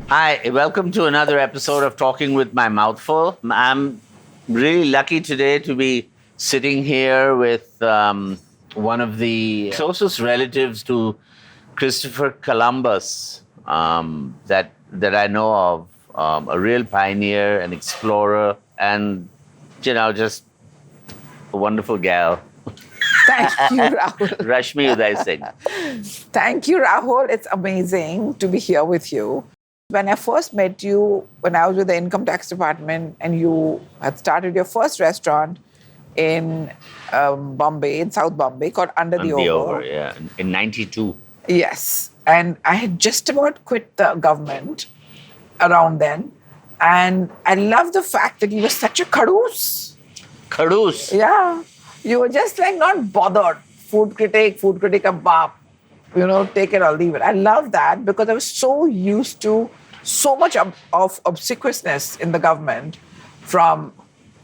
Hi, welcome to another episode of Talking with My Mouth Full. I'm really lucky today to be sitting here with one of the closest relatives to Christopher Columbus that I know of, a real pioneer, an explorer, and just a wonderful gal, Thank you, Rahul. Rashmi Uday Singh. Thank you, Rahul. It's amazing to be here with you. When I first met you, when I was with the income tax department, and you had started your first restaurant in Bombay, in South Bombay, called Under the On the Over. over, yeah, in '92. Yes. And I had just about quit the government around then. And I love the fact that you were such a carouse. Carouse. Yeah. You were just like not bothered. Food critic of bap. Take it or leave it. I love that because I was so used to so much of obsequiousness in the government from,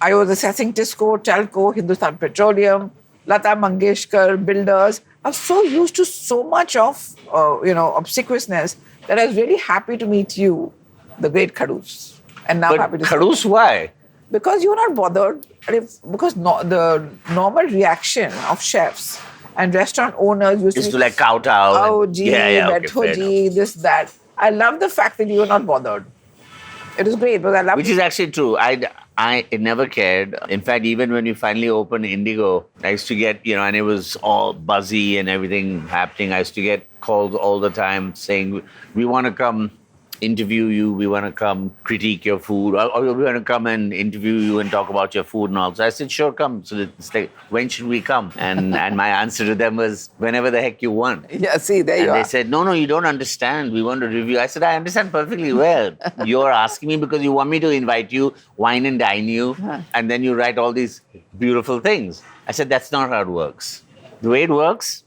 I was assessing Tisco, Telco, Hindustan Petroleum, Lata Mangeshkar, builders. I was so used to so much of, obsequiousness that I was really happy to meet you, the great Carouse. And now happy But to Carouse, why? because you're not bothered. Because the normal reaction of chefs and restaurant owners used Is to to be, like kowtow. oh, and- gee, okay, betho fair ji, enough. this, that. I love the fact that you were not bothered. It was great because I love Which is actually true. I never cared. In fact, even when we finally opened Indigo, I used to get, and it was all buzzy and everything happening. I used to get calls all the time saying, we want to come interview you, we want to come critique your food, or we want to come and interview you and talk about your food and all. So I said, sure, come. So it's like, when should we come? And my answer to them was, whenever the heck you want. Yeah, see, there And you they are. said, no, you don't understand. We want to review. I said, I understand perfectly well. You're asking me because you want me to invite you, wine and dine you, and then you write all these beautiful things. I said, that's not how it works. The way it works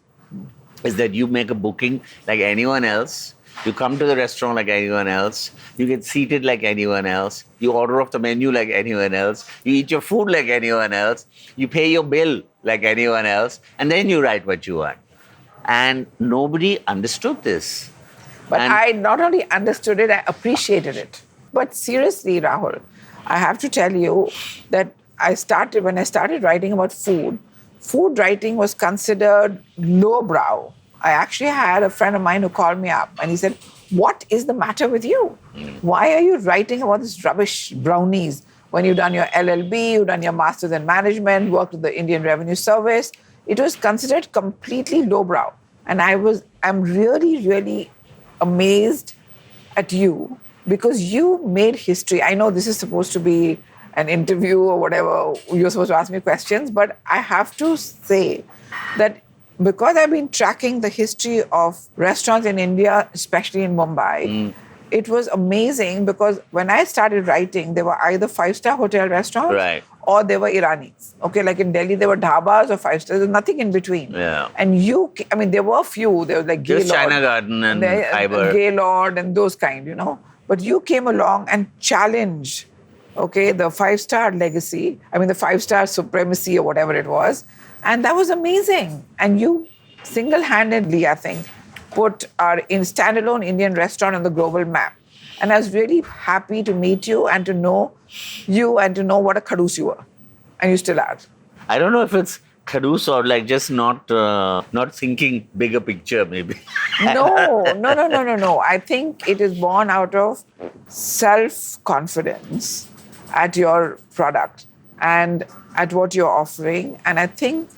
is that you make a booking like anyone else. You come to the restaurant like anyone else. You get seated like anyone else. You order off the menu like anyone else. You eat your food like anyone else. You pay your bill like anyone else. And then you write what you want. And nobody understood this. But And- I not only understood it, I appreciated it. But seriously, Rahul, I have to tell you that when I started writing about food writing was considered lowbrow. I actually had a friend of mine who called me up and he said, what is the matter with you? Why are you writing about this rubbish brownies when you've done your LLB, you've done your Masters in Management, worked with the Indian Revenue Service? It was considered completely lowbrow. And I'm really, really amazed at you because you made history. I know this is supposed to be an interview or whatever, you're supposed to ask me questions, but I have to say that because I've been tracking the history of restaurants in India, especially in Mumbai, it was amazing because when I started writing, they were either five-star hotel restaurants Right. or they were Iranis. Okay, like in Delhi, there were dhabas or five-stars, there's nothing in between. Yeah. And there were a few, there was like Just Gaylord. China Garden and There- Khyber. Gaylord and those kind. But you came along and challenged, okay, the five-star legacy, the five-star supremacy or whatever it was. And that was amazing. And you single-handedly, I think, put our standalone Indian restaurant on the global map. And I was really happy to meet you and to know what a carouse you were. And you still are. I don't know if it's carouse or like just not thinking bigger picture, maybe. No. I think it is born out of self-confidence at your product and at what you're offering. And I think,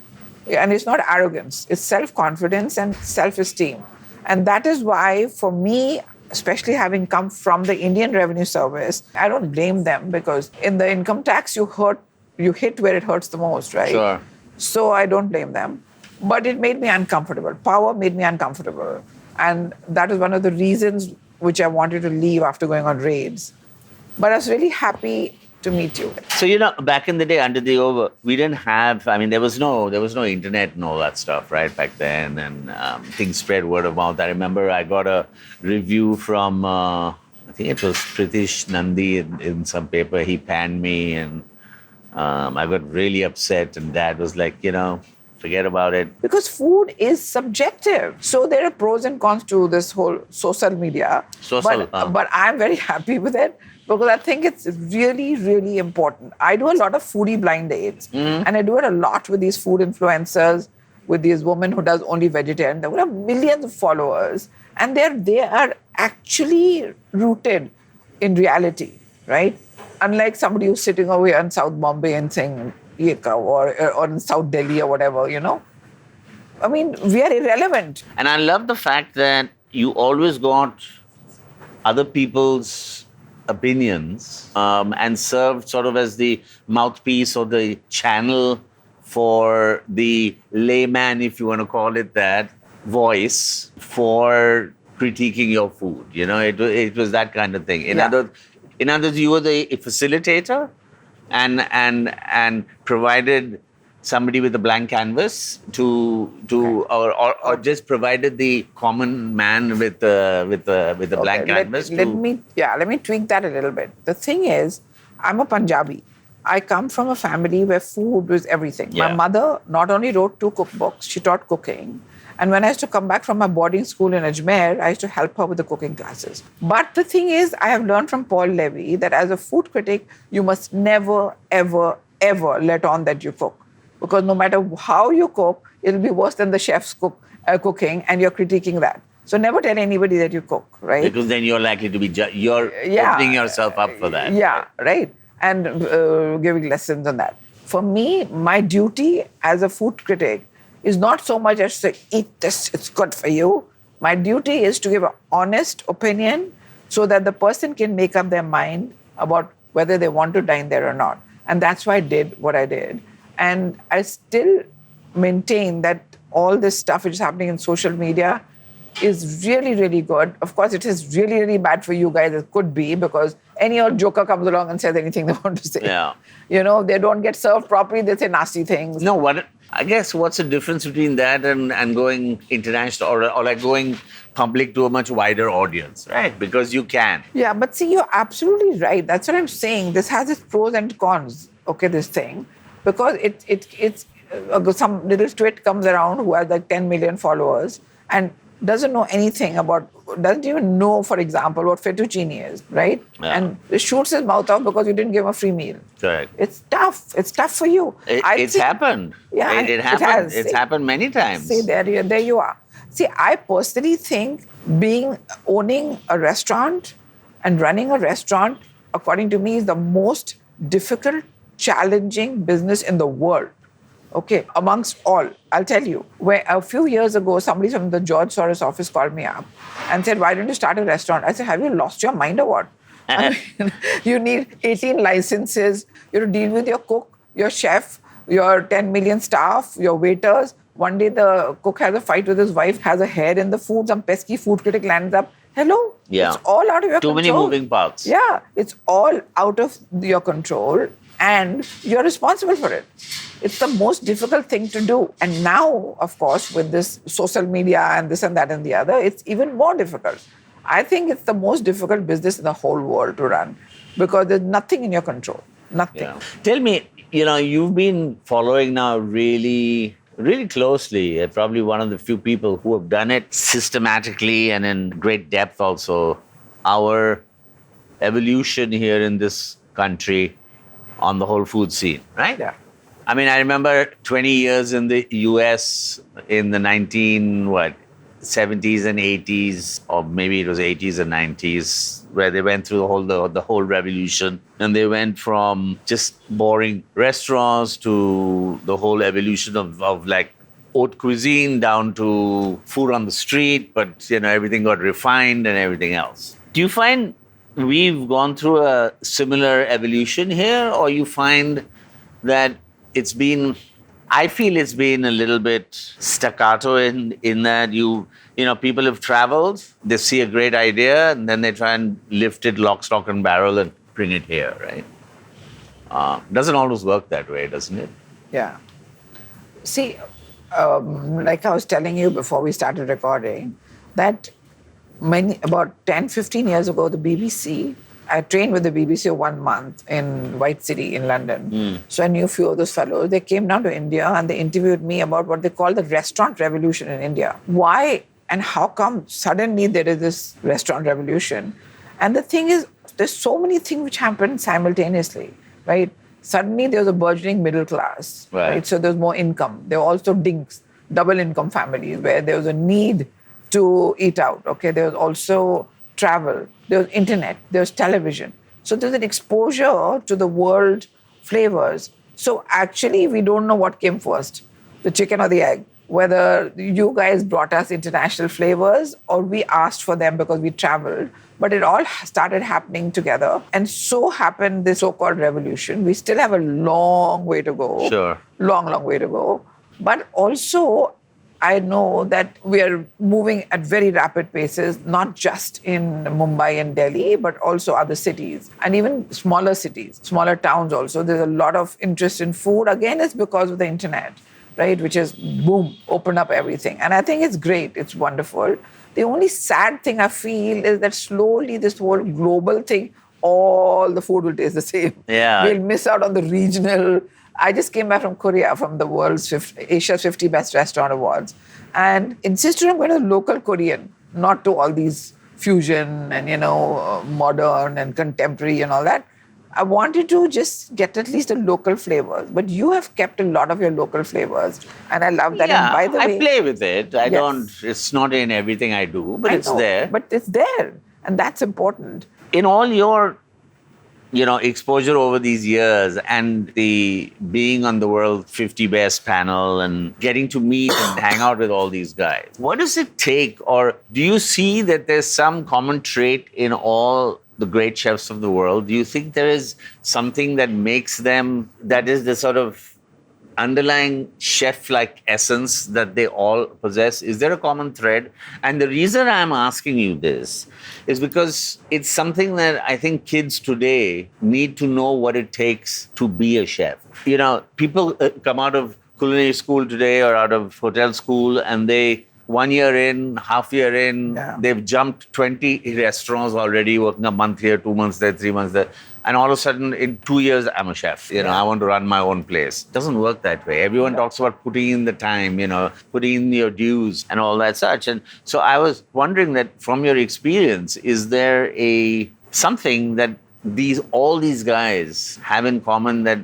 and it's not arrogance, it's self-confidence and self-esteem. And that is why, for me, especially having come from the Indian Revenue Service, I don't blame them because in the income tax, you hit where it hurts the most, right? Sure. So I don't blame them. But it made me uncomfortable. Power made me uncomfortable. And that is one of the reasons which I wanted to leave after going on raids. But I was really happy to meet you. So, back in the day, under the over, we didn't have, there was no internet and all that stuff, right, back then. And things spread word of mouth. I remember I got a review from, I think it was Pritish Nandi in some paper. He panned me and I got really upset. And Dad was like, forget about it. Because food is subjective. So there are pros and cons to this whole social media. But I'm very happy with it because I think it's really, really important. I do a lot of foodie blind dates, and I do it a lot with these food influencers, with these women who does only vegetarian. There are millions of followers, and they are actually rooted in reality, right? Unlike somebody who's sitting over here in South Bombay and saying Yeka or in South Delhi or whatever, I mean, we are irrelevant. And I love the fact that you always got other people's opinions and served sort of as the mouthpiece or the channel for the layman, if you want to call it that, voice for critiquing your food. It was that kind of thing. In other words, you were the facilitator and provided somebody with a blank canvas or just provided the common man with the blank canvas. Let me tweak that a little bit. The thing is, I'm a Punjabi. I come from a family where food was everything. Yeah. My mother not only wrote 2 cookbooks, she taught cooking. And when I used to come back from my boarding school in Ajmer, I used to help her with the cooking classes. But the thing is, I have learned from Paul Levy that as a food critic, you must never, ever, ever let on that you cook. Because no matter how you cook, it'll be worse than the chef's cooking, and you're critiquing that. So never tell anybody that you cook, right? Because then you're likely to be opening yourself up for that. Yeah, right. And giving lessons on that. For me, my duty as a food critic is not so much as to say, eat this, it's good for you. My duty is to give an honest opinion so that the person can make up their mind about whether they want to dine there or not. And that's why I did what I did. And I still maintain that all this stuff which is happening in social media is really, really good. Of course, it is really, really bad for you guys. It could be because any old joker comes along and says anything they want to say. Yeah. They don't get served properly. They say nasty things. No, I guess what's the difference between that and going international or like going public to a much wider audience, right? Because you can. Yeah, but see, you're absolutely right. That's what I'm saying. This has its pros and cons, this thing. Because it's some little twit comes around who has like 10 million followers and doesn't know anything doesn't even know, for example, what fettuccine is, right? Yeah. And shoots his mouth off because you didn't give him a free meal. Correct. It's tough. It's tough for you. It's happened. Yeah, it happened. has. It's happened many times. See, there you are. See, I personally think owning a restaurant and running a restaurant, according to me, is the most difficult, challenging business in the world. Okay, amongst all, I'll tell you. Where a few years ago, somebody from the George Soros office called me up and said, "Why don't you start a restaurant?" I said, "Have you lost your mind or what? I mean, you need 18 licenses. You have to deal with your cook, your chef, your 10 million staff, your waiters. One day the cook has a fight with his wife, has a hair in the food, some pesky food critic lands up. Hello? Yeah. It's all out of your control. Too many moving parts. Yeah, it's all out of your control and you're responsible for it. It's the most difficult thing to do. And now, of course, with this social media and this and that and the other, it's even more difficult. I think it's the most difficult business in the whole world to run because there's nothing in your control. Nothing. Yeah. Tell me, you've been following now really closely, probably one of the few people who have done it systematically and in great depth also, our evolution here in this country on the whole food scene, right? Yeah. I mean, I remember 20 years in the US in the 70s and 80s, or maybe it was 80s and 90s, where they went through the whole revolution. And they went from just boring restaurants to the whole evolution of like haute cuisine down to food on the street, but everything got refined and everything else. Do you find we've gone through a similar evolution here, or you find that I feel it's been a little bit staccato in that people have traveled, they see a great idea, and then they try and lift it lock, stock, and barrel and bring it here, right? Doesn't always work that way, doesn't it? Yeah. See, like I was telling you before we started recording, that about 10, 15 years ago, the BBC I trained with the BBC 1 month in White City in London. So I knew a few of those fellows. They came down to India and they interviewed me about what they call the restaurant revolution in India. Why and how come suddenly there is this restaurant revolution? And the thing is, there's so many things which happen simultaneously, right? Suddenly there was a burgeoning middle class, right? So there's more income. There were also dinks, double income families where there was a need to eat out, okay? There was also travel, there was internet, there was television. So there's an exposure to the world flavors. So actually, we don't know what came first, the chicken or the egg. Whether you guys brought us international flavors or we asked for them because we traveled, but it all started happening together. And so happened this so-called revolution. We still have a long way to go. Sure. Long way to go. But also, I know that we are moving at very rapid paces, not just in Mumbai and Delhi, but also other cities and even smaller cities, smaller towns also. There's a lot of interest in food. Again, it's because of the internet, right? Which is, boom, open up everything. And I think it's great. It's wonderful. The only sad thing I feel is that slowly this whole global thing, all the food will taste the same. Yeah. We'll miss out on the regional. I just came back from Korea, from the Asia's 50 Best Restaurant Awards, and insisted on going to local Korean, not to all these fusion and, modern and contemporary and all that. I wanted to just get at least the local flavors. But you have kept a lot of your local flavors, and I love that. Yeah, and by the way, I play with it. I Yes. don't, it's not in everything I do, but I it's know, there. But it's there, and that's important. In all your exposure over these years and the being on the World 50 Best panel and getting to meet and hang out with all these guys, what does it take? Or do you see that there's some common trait in all the great chefs of the world? Do you think there is something that makes them, that is the sort of underlying chef-like essence that they all possess? Is there a common thread? And the reason I'm asking you this is because it's something that I think kids today need to know what it takes to be a chef. People come out of culinary school today or out of hotel school and they, 1 year in, half year in, they've jumped 20 restaurants already, working a month here, 2 months there, 3 months there. And all of a sudden, in 2 years, I'm a chef. I want to run my own place. It doesn't work that way. Everyone talks about putting in the time, putting in your dues and all that such. And so I was wondering that from your experience, is there something that all these guys have in common that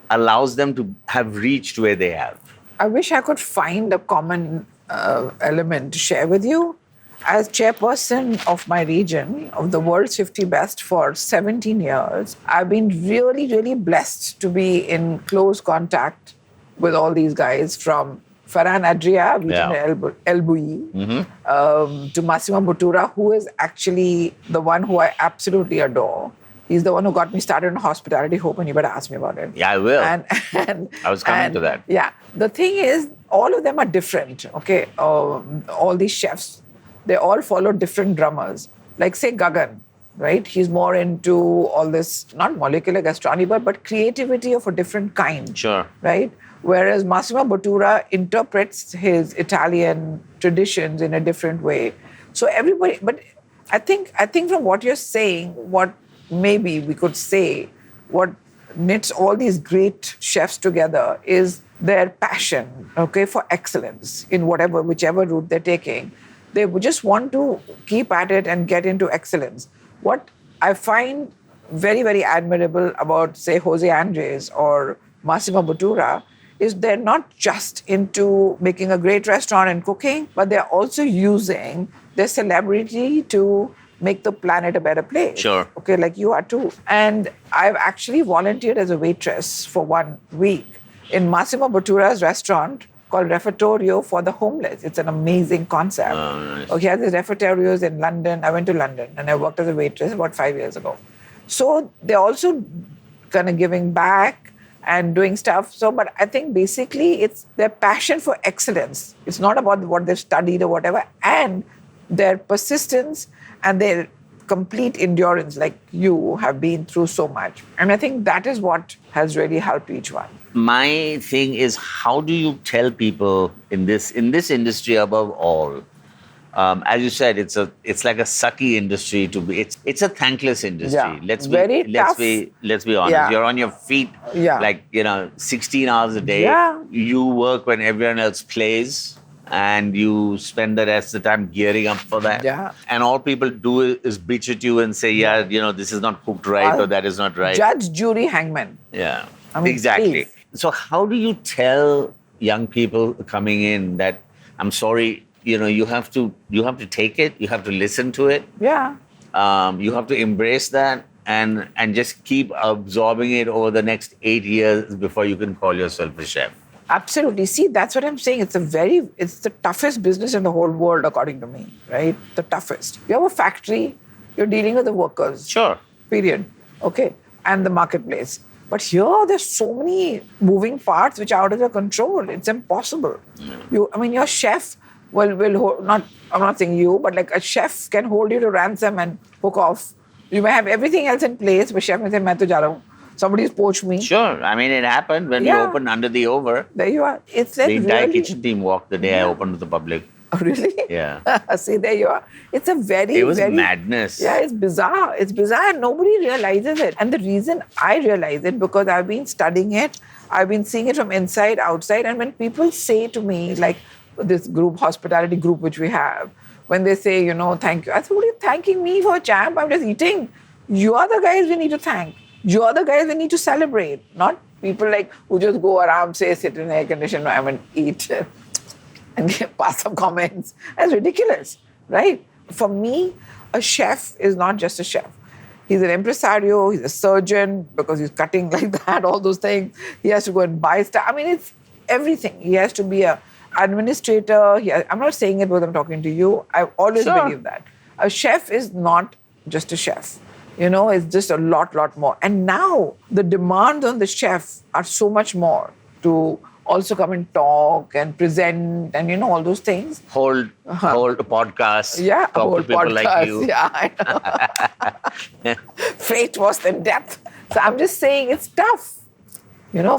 allows them to have reached where they have? I wish I could find a common element to share with you. As chairperson of my region, of the world's 50 Best for 17 years, I've been really, really blessed to be in close contact with all these guys, from Farhan Adria, El Bouilly, to Massimo Bottura, who is actually the one who I absolutely adore. He's the one who got me started in hospitality. Hoping you better ask me about it. Yeah, I will. And I was coming to that. Yeah. The thing is, all of them are different, okay? All these chefs, they all follow different drummers. Like, say, Gagan, right? He's more into all this, not molecular gastronomy, but creativity of a different kind. Sure. Right? Whereas Massimo Bottura interprets his Italian traditions in a different way. So everybody, but I think from what you're saying, what maybe we could say, what knits all these great chefs together is their passion, okay, for excellence in whichever route they're taking. They just want to keep at it and get into excellence. What I find very, very admirable about, say, Jose Andres or Massimo Bottura is they're not just into making a great restaurant and cooking, but they're also using their celebrity to make the planet a better place. Sure. Okay, like you are too. And I've actually volunteered as a waitress for 1 week in Massimo Bottura's restaurant called Refettorio for the Homeless. It's an amazing concept. Oh, nice. Okay, he has these refettorios in London. I went to London and I worked as a waitress about 5 years ago. So they're also kind of giving back and doing stuff. So, but I think basically it's their passion for excellence. It's not about what they've studied or whatever, and their persistence and their complete endurance, like you have been through so much. And I think that is what has really helped each one. My thing is, how do you tell people in this industry above all As you said, it's like a sucky industry to be. It's a thankless industry. Yeah. Let's Very be let's tough. be let's be honest. Yeah. You're on your feet, Yeah. like 16 hours a day. Yeah. You work when everyone else plays, and you spend the rest of the time gearing up for that. Yeah. And all people do is bitch at you and say, yeah, this is not cooked right or that is not right. Judge, jury, hangman. Yeah, I mean, exactly. please. So how do you tell young people coming in that, I'm sorry, you have to take it, you have to listen to it, Yeah. you have to embrace that and just keep absorbing it over the next 8 years before you can call yourself a chef? Absolutely. See, that's what I'm saying. It's the toughest business in the whole world, according to me, right? The toughest. You have a factory, you're dealing with the workers. Sure. Period. Okay. And the marketplace. But here, there's so many moving parts which are out of your control. It's impossible. Your chef will hold, I'm not saying you, but like a chef can hold you to ransom and hook off. You may have everything else in place, but chef may say, "Main to ja raha hu." Somebody's poached me. Sure. I mean, it happened when we Yeah. opened Under the Over. There you are. It's like The entire really... kitchen team walked the day I opened to the public. Oh, really? Yeah. See, there you are. It's a very, It was very... madness. Yeah, it's bizarre. It's bizarre and nobody realizes it. And the reason I realize it, because I've been studying it, I've been seeing it from inside, outside. And when people say to me, like this group, hospitality group which we have, when they say, thank you. I said, what are you thanking me for, champ? I'm just eating. You are the guys we need to thank. You are the guys we need to celebrate. Not people like who just go around, say, sit in an air-conditioned environment, eat, and pass some comments. That's ridiculous, right? For me, a chef is not just a chef. He's an impresario, he's a surgeon because he's cutting like that, all those things. He has to go and buy stuff. I mean, it's everything. He has to be an administrator. I'm not saying it because I'm talking to you. I've always believed that. A chef is not just a chef. It's just a lot more. And now the demands on the chef are so much more to also come and talk and present and all those things. Hold a podcast. Yeah, talk whole to people podcast. like you. Yeah, I know. Fate was than death. So I'm just saying it's tough,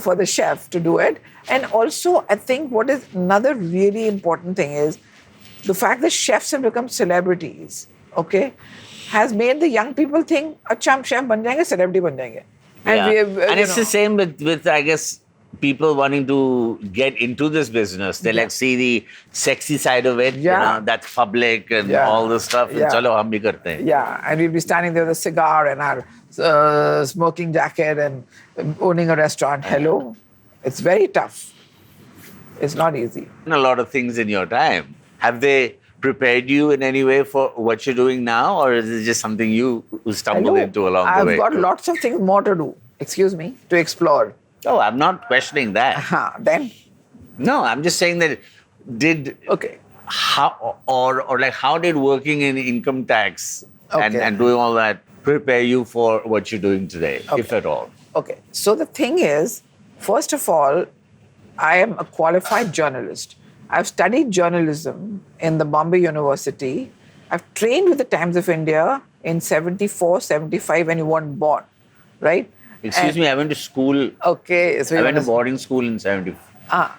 for the chef to do it. And also, I think what is another really important thing is the fact that chefs have become celebrities, okay, has made the young people think, "Achha, hum chef ban jayenge, celebrity ban jayenge." And it's the same with I guess people wanting to get into this business. They like see the sexy side of it. That's public and all this stuff. And chalo, hum bhi karte hain. Yeah, and we'll be standing there with a cigar and our smoking jacket and owning a restaurant. Hello, it's very tough. It's not easy. A lot of things in your time. Have they prepared you in any way for what you're doing now, or is it just something you stumbled into along the way? I've got lots of things more to do. Excuse me, to explore. Oh, I'm not questioning that. Then? No, I'm just saying that how did working in income tax and doing all that prepare you for what you're doing today, if at all? Okay. So the thing is, first of all, I am a qualified journalist. I've studied journalism in the Bombay University. I've trained with the Times of India in 74, 75 when you weren't born, right? Excuse me, I went to school. Okay. So I went to boarding school in 75.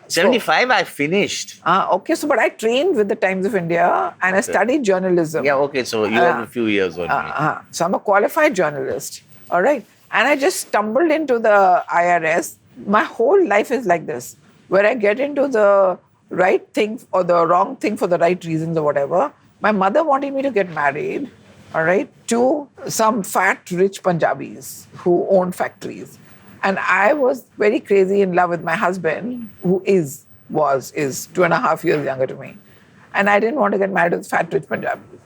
75, I finished. Okay. So, but I trained with the Times of India and I studied journalism. Yeah, okay. So you have a few years on me. So I'm a qualified journalist. All right. And I just stumbled into the IRS. My whole life is like this, where I get into the right thing or the wrong thing for the right reasons or whatever. My mother wanted me to get married, all right, to some fat, rich Punjabis who owned factories. And I was very crazy in love with my husband, who is 2.5 years younger to me. And I didn't want to get married to fat, rich Punjabis.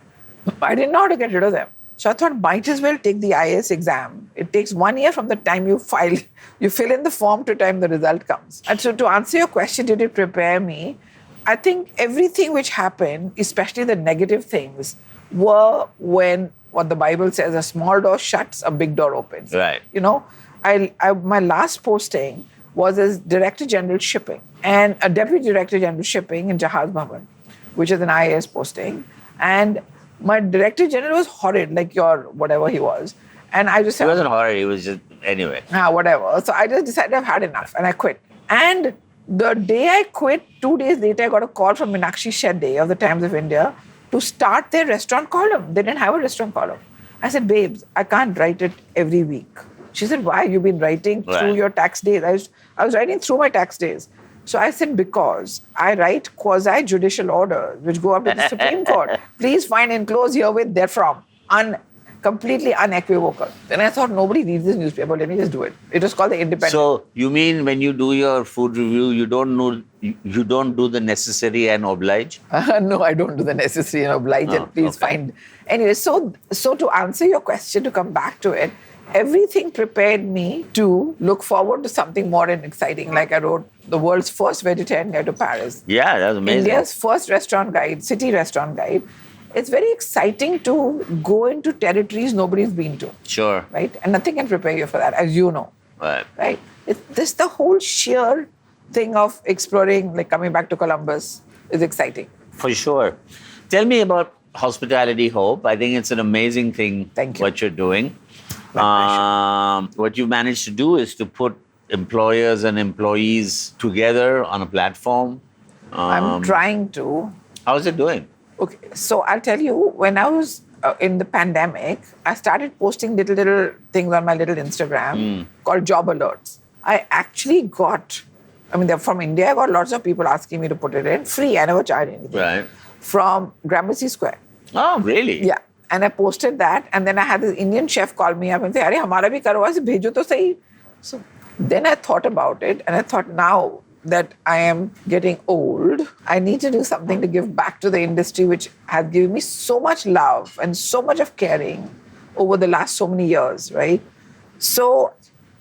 I didn't know how to get rid of them. So I thought, might as well take the IAS exam. It takes 1 year from the time you file, you fill in the form to the time the result comes. And so to answer your question, did it prepare me? I think everything which happened, especially the negative things, were when what the Bible says, a small door shuts, a big door opens. Right. My last posting was as Director General Shipping and a Deputy Director General Shipping in Jahaz Bhavan, which is an IAS posting. And my Director General was horrid, like your whatever he was. And I just said... He wasn't horrid, he was just... Anyway. Whatever. So I just decided I've had enough and I quit. And the day I quit, 2 days later, I got a call from Meenakshi Shetty of the Times of India to start their restaurant column. They didn't have a restaurant column. I said, babes, I can't write it every week. She said, why? You've been writing through your tax days. I was writing through my tax days. So I said, because I write quasi-judicial orders which go up to the Supreme Court. Please find enclosed herewith therefrom. Completely unequivocal. Then I thought, nobody reads this newspaper. Let me just do it. It was called The Independent. So you mean when you do your food review, you don't do the necessary and oblige? No, I don't do the necessary and oblige and please find. Anyway, so to answer your question, to come back to it, everything prepared me to look forward to something more and exciting. Like I wrote the world's first vegetarian guide to Paris. Yeah, that was amazing. India's first restaurant guide, city restaurant guide. It's very exciting to go into territories nobody's been to. Sure. Right? And nothing can prepare you for that, as you know. Right. This the whole sheer thing of exploring, like coming back to Columbus, is exciting. For sure. Tell me about Hospitality Hope. I think it's an amazing thing. Thank you. What you're doing. My What you've managed to do is to put employers and employees together on a platform. I'm trying to. How's it doing? Okay, so I'll tell you, when I was in the pandemic, I started posting little things on my little Instagram called job alerts. I actually got, they're from India. I got lots of people asking me to put it in free. I never charged anything. Right. From Gramercy Square. Oh, really? Yeah. And I posted that, and then I had this Indian chef call me up and say, "Arey, hamara bhi karo, aise bhejo to sahi." So then I thought about it, and I thought, now that I am getting old, I need to do something to give back to the industry, which has given me so much love and so much of caring over the last so many years, right? So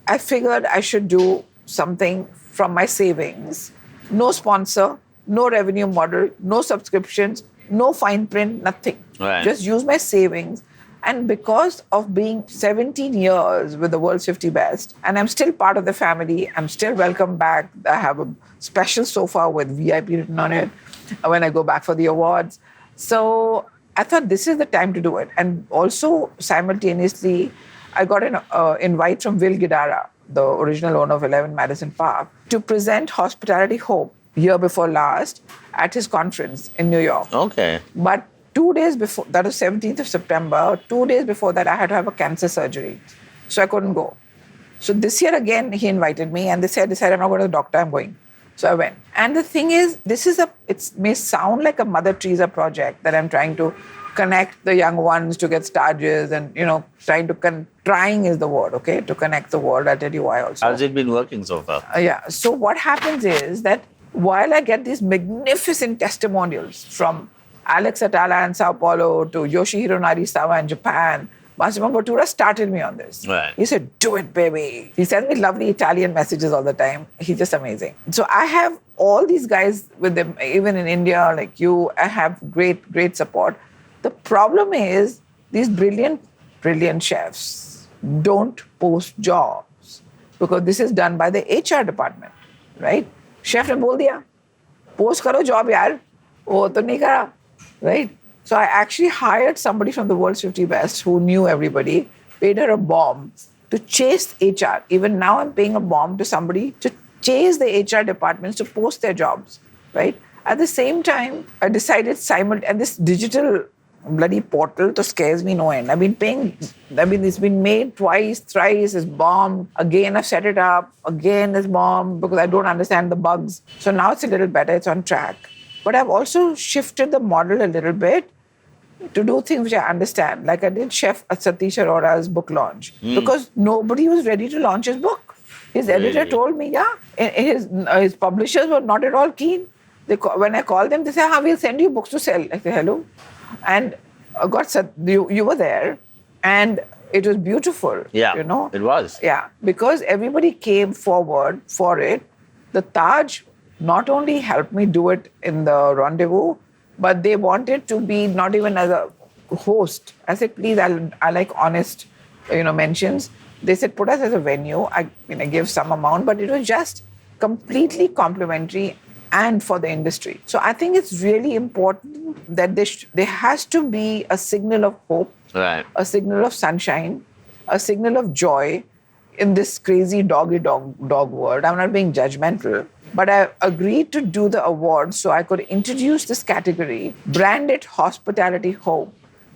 I figured I should do something from my savings. No sponsor, no revenue model, no subscriptions, no fine print, nothing. Right. Just use my savings. And because of being 17 years with the World's 50 Best, and I'm still part of the family, I'm still welcome back. I have a special sofa with VIP written on it when I go back for the awards. So I thought this is the time to do it. And also, simultaneously, I got an invite from Will Guidara, the original owner of 11 Madison Park, to present Hospitality Hope year before last at his conference in New York. Okay. But 2 days before, that was 17th of September, 2 days before that, I had to have a cancer surgery. So I couldn't go. So this year again, he invited me and they said, I'm not going to the doctor, I'm going. So I went. And the thing is, it may sound like a Mother Teresa project that I'm trying to connect the young ones to get stages and, trying is the word, okay, to connect the world. I'll tell you why also. How's it been working so far? Yeah. So what happens is that while I get these magnificent testimonials from Alex Atala in Sao Paulo to Yoshihiro Narisawa in Japan, Massimo Bottura started me on this. Right. He said, do it, baby. He sends me lovely Italian messages all the time. He's just amazing. So I have all these guys with them, even in India, like you, I have great, great support. The problem is these brilliant chefs don't post jobs because this is done by the HR department, right? Chef ne bol diya, post karo job yaar, wo to nahi kara, right? So I actually hired somebody from the World's 50 Best who knew everybody, paid her a bomb to chase HR. Even now I'm paying a bomb to somebody to chase the HR departments to post their jobs, right? At the same time, I decided and this digital bloody portal to scares me no end. It's been made twice, thrice, it's bombed. Again, I've set it up. Again, it's bombed because I don't understand the bugs. So now it's a little better, it's on track. But I've also shifted the model a little bit to do things which I understand. Like I did Chef Satish Arora's book launch because nobody was ready to launch his book. His editor told me, his publishers were not at all keen. When I called them, they said, we'll send you books to sell. I said, hello. And you were there and it was beautiful. Yeah, it was. Yeah, because everybody came forward for it. The Taj not only helped me do it in the rendezvous, but they wanted to be not even as a host. I said, please, I like honest, mentions. They said, put us as a venue. I gave some amount, but it was just completely complimentary and for the industry. So I think it's really important that there has to be a signal of hope, right, a signal of sunshine, a signal of joy in this crazy dog world. I'm not being judgmental. But I agreed to do the award so I could introduce this category, brand it hospitality home,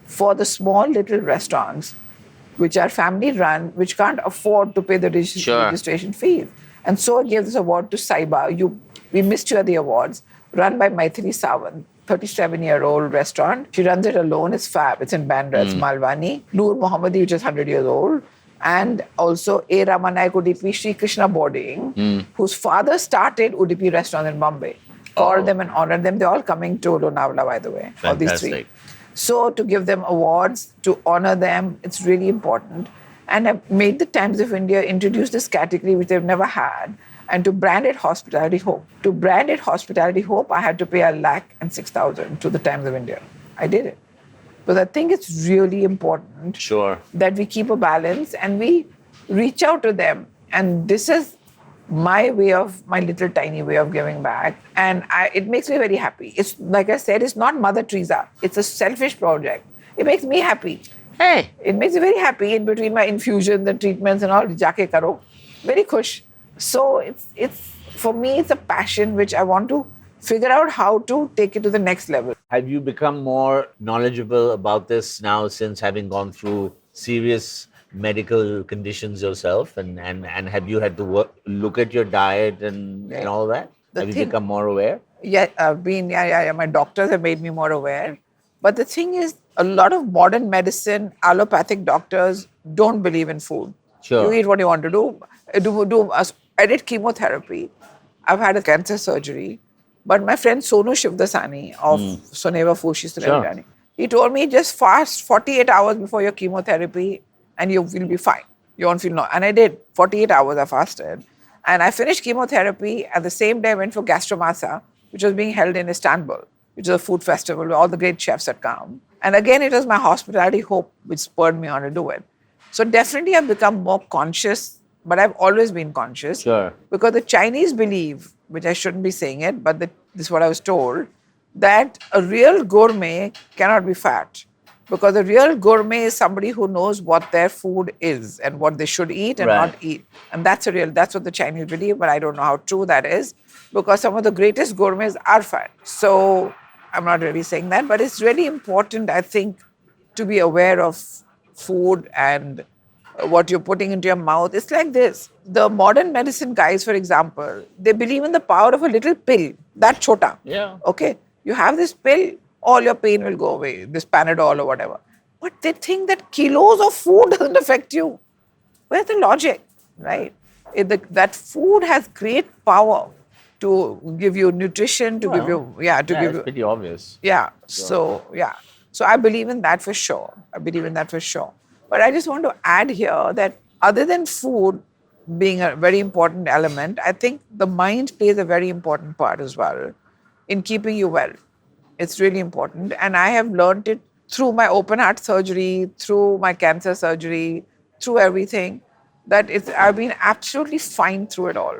for the small little restaurants which are family run, which can't afford to pay the Sure. registration fees. And so I gave this award to Saiba. We missed you at the awards, run by Maithili Sawant, 37-year-old restaurant. She runs it alone. It's fab. It's in Bandra. It's Malwani. Noor Mohammadi, which is 100 years old. And also A. Ramanayak Udupi Sri Krishna Boarding, whose father started Udupi restaurant in Bombay. Called them and honored them. They're all coming to Lonavala, by the way. All these three. Fantastic. So to give them awards, to honor them, it's really important. And I made the Times of India introduce this category which they've never had, and to brand it Hospitality Hope. To brand it Hospitality Hope, I had to pay 1,06,000 to the Times of India. I did it. Because I think it's really important Sure. that we keep a balance and we reach out to them. And this is my little tiny way of giving back. And it makes me very happy. It's like I said, it's not Mother Teresa. It's a selfish project. It makes me happy. Hey. It makes me very happy in between my infusions and treatments and all. Jaake karo. Very khush. So it's for me, it's a passion which I want to figure out how to take it to the next level. Have you become more knowledgeable about this now since having gone through serious medical conditions yourself? And have you had to look at your diet and all that? The Have you thing- become more aware? Yeah, my doctors have made me more aware. But the thing is, a lot of modern medicine, allopathic doctors don't believe in food. Sure. You eat what you want to do. I did chemotherapy. I've had a cancer surgery. But my friend Sonu Shivdasani of Soneva Fushi Sure. Sunevani, he told me just fast 48 hours before your chemotherapy and you will be fine. You won't feel no. And I did. 48 hours I fasted. And I finished chemotherapy. At the same day, I went for Gastromasa, which was being held in Istanbul, which is a food festival where all the great chefs had come. And again, it was my hospitality hope which spurred me on to do it. So definitely I've become more conscious, but I've always been conscious. Sure. Because the Chinese believe, which I shouldn't be saying it, but this is what I was told, that a real gourmet cannot be fat. Because a real gourmet is somebody who knows what their food is and what they should eat and Right. not eat. And that's what the Chinese believe, but I don't know how true that is. Because some of the greatest gourmets are fat. So I'm not really saying that, but it's really important, I think, to be aware of food and what you're putting into your mouth. It's like this. The modern medicine guys, for example, they believe in the power of a little pill, that chota. Yeah. Okay. You have this pill, all your pain will go away, this Panadol or whatever. But they think that kilos of food doesn't affect you. Where's the logic, right? That food has great power to give you nutrition, to give you, It's give you, pretty obvious. yeah. So I believe in that for sure. But I just want to add here that other than food being a very important element, I think the mind plays a very important part as well in keeping you well. It's really important. And I have learned it through my open heart surgery, through my cancer surgery, through everything, that I've been absolutely fine through it all.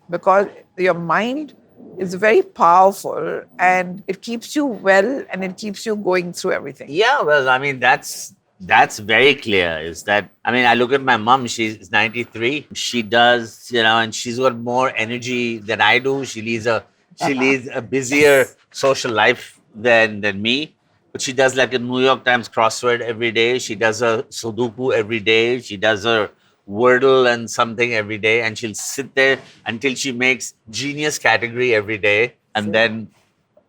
Because your mind is very powerful and it keeps you well and it keeps you going through everything. Yeah, well, I mean, that's very clear. Is that, I mean, I look at my mom, she's 93. She does, and she's got more energy than I do. She leads a busier social life than me. But she does like a New York Times crossword every day. She does a Sudoku every day. She does a Wordle and something every day. And she'll sit there until she makes genius category every day. And then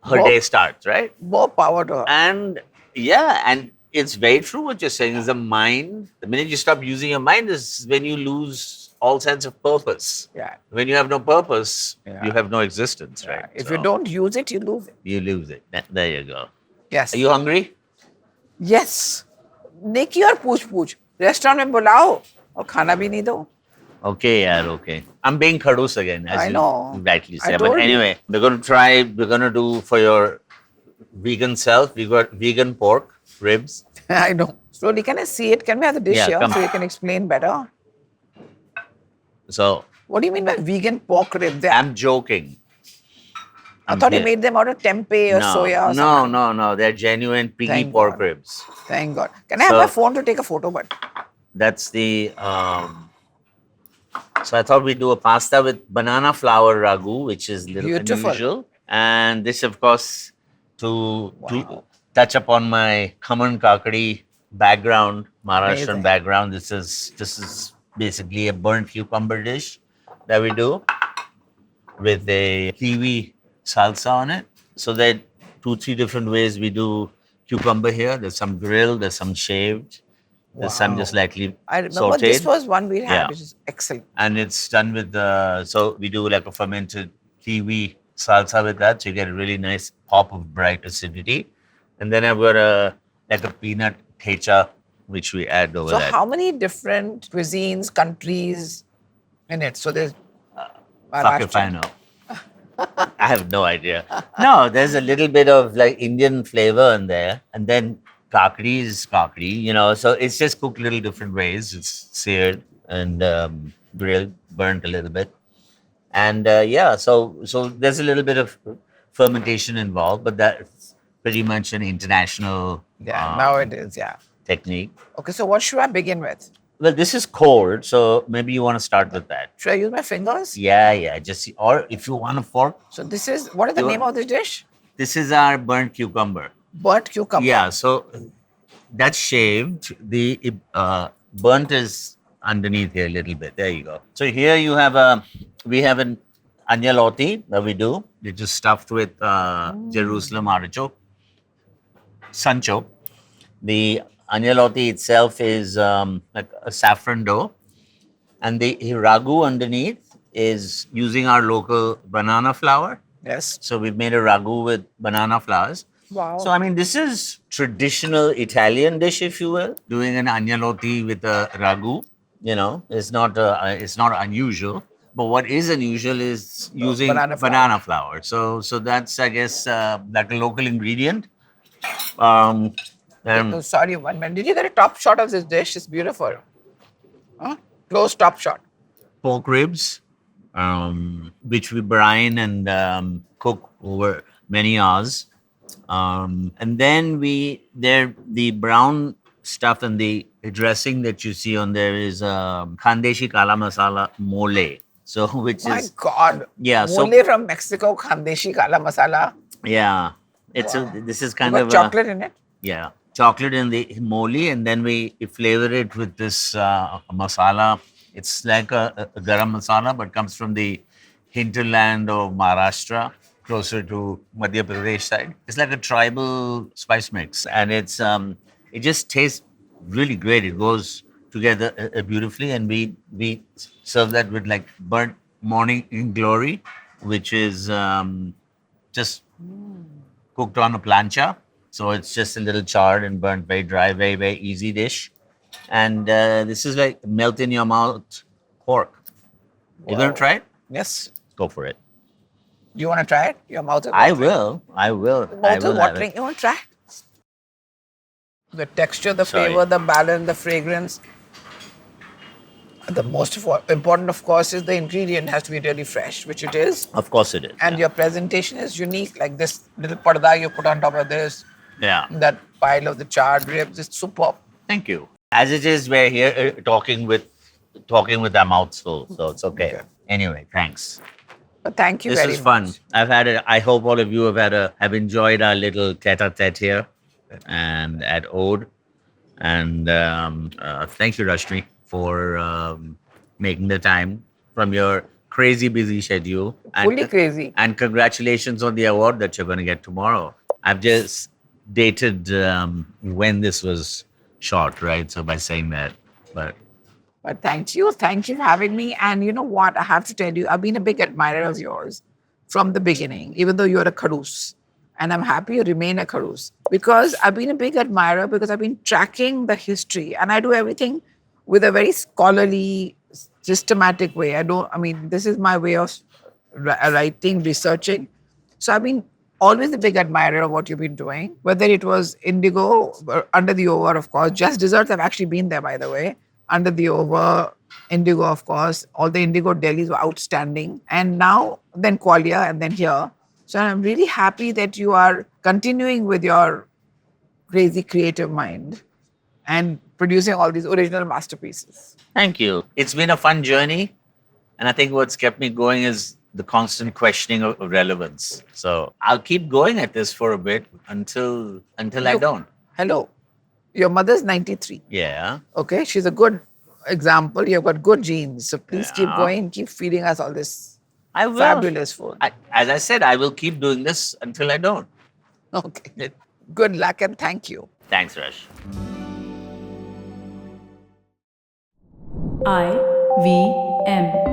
her More- day starts, right? More power to her. And it's very true what you're saying is the mind. The minute you stop using your mind is when you lose all sense of purpose. Yeah. When you have no purpose, Yeah. you have no existence, right? If So you don't use it, you lose it. you lose it. There you go. Yes. Are you hungry? Yes. Neki और पूछ restaurant में बुलाओ और खाना भी नहीं दो. Okay, yeah, okay. I'm being khadus again, as I you know. rightly I say. But told you. anyway, we're going to do for your vegan self, we got vegan pork ribs. I know. Slowly, can I see it? Can we have the dish Yeah, here come. so you can explain better? So What do you mean by vegan pork rib? I'm joking. I thought you made them out of tempeh or soya or something. No. They're genuine piggy Thank pork God. ribs. Thank God. Can I have So- my phone to take a photo? But That's the So I thought we'd do a pasta with banana flour ragu, which is a little Beautiful. unusual. And this, of course, to Wow. touch upon my Khaman Kakadi background, Maharashtrian Amazing. background. This is basically a burnt cucumber dish that we do with a kiwi salsa on it. So there are two, three different ways we do cucumber here. There's some grilled, there's some shaved, there's some just Wow. lightly I remember this sauteed. was one we had, Yeah. which is excellent. And it's done with so we do like a fermented kiwi salsa with that. So you get a really nice pop of bright acidity. And then I've got like a peanut thecha, which we add over So that. how many different cuisines, countries in it? So there's Fuck if I Maharashtra. know. I have no idea. No, there's a little bit of like Indian flavor in there. And then kakdi is kakdi, so it's just cooked little different ways. It's seared and grilled, burnt a little bit. And yeah, so there's a little bit of fermentation involved, but that's pretty much an international Yeah, now it is, yeah. technique. Okay, so what should I begin with? Well, this is cold, so maybe you want to start with that. Should I use my fingers? Yeah, just or if you want a fork, So this is, what is the You- name of this dish? this is our burnt cucumber. Burnt cucumber. Yeah, so that's shaved. The burnt is underneath here a little bit. There you go. So here we have an anyaloti that we do. It's just stuffed with Jerusalem artichoke, sancho. The anyaloti itself is like a saffron dough, and the ragu underneath is using our local banana flour. Yes. So we've made a ragu with banana flowers. Wow. So I mean, this is traditional Italian dish, if you will. Doing an agnolotti with a ragu, it's not unusual. But what is unusual is using banana banana flour. flour. So that's, I guess, like a local ingredient. Um, and Oh, sorry, one minute. Did you get a top shot of this dish? It's beautiful. Huh? Close top shot. pork ribs, which we brine and cook over many hours. And then the brown stuff and the dressing that you see on there is Khandeshi Kala Masala Mole. So, which My is, God. yeah, so- Mole from Mexico, Khandeshi Kala Masala. yeah, this is You kind got of chocolate in it? yeah, chocolate in the mole, and then we flavor it with this masala. It's like a garam masala, but comes from the hinterland of Maharashtra, closer to Madhya Pradesh side. It's like a tribal spice mix, and it just tastes really great. It goes together beautifully, and we serve that with like burnt morning in glory, which is just cooked on a plancha. So it's just a little charred and burnt, very dry, very, very easy dish. And this is like melt in your mouth pork. You gonna Wow. try it? Yes. Go for it. Do you want to try it? Your mouth is I watering. will. I will. Mouth I is will have watering. it. You want to try it? The texture, the Sorry. flavor, the balance, the fragrance. The most important, of course, is the ingredient has to be really fresh, which it is. Of course it is. And your presentation is unique, like this little parda you put on top of this, Yeah. that pile of the charred ribs. It's superb. Thank you. As it is, we're here talking with our mouths full, so it's okay. Okay. Anyway, thanks. But thank you This very is much. fun. I've had it. I hope all of you have enjoyed our little tete-a-tete here and at Ode. And thank you, Rashmi, for making the time from your crazy busy schedule. Fully crazy. And congratulations on the award that you're going to get tomorrow. I've just dated when this was shot, right? So by saying that, but But thank you. Thank you for having me. And you know what? I have to tell you, I've been a big admirer of yours from the beginning, even though you're a Kharoos. And I'm happy you remain a Kharoos because I've been a big admirer because I've been tracking the history and I do everything with a very scholarly, systematic way. This is my way of writing, researching. So I've been always a big admirer of what you've been doing, whether it was Indigo, or Under the Over, of course. Just Desserts, I've actually been there, by the way. Under the Over, Indigo, of course. All the Indigo delis were outstanding. And now, then Qualia, and then here. So I'm really happy that you are continuing with your crazy creative mind and producing all these original masterpieces. thank you. It's been a fun journey. And I think what's kept me going is the constant questioning of relevance. So I'll keep going at this for a bit until I don't. Hello. Your mother's 93. Yeah. Okay, she's a good example. You've got good genes. So please keep Yeah. going, keep feeding us all this I will. fabulous food. As I said, I will keep doing this until I don't. Okay. Good luck and thank you. Thanks, Rash. IVM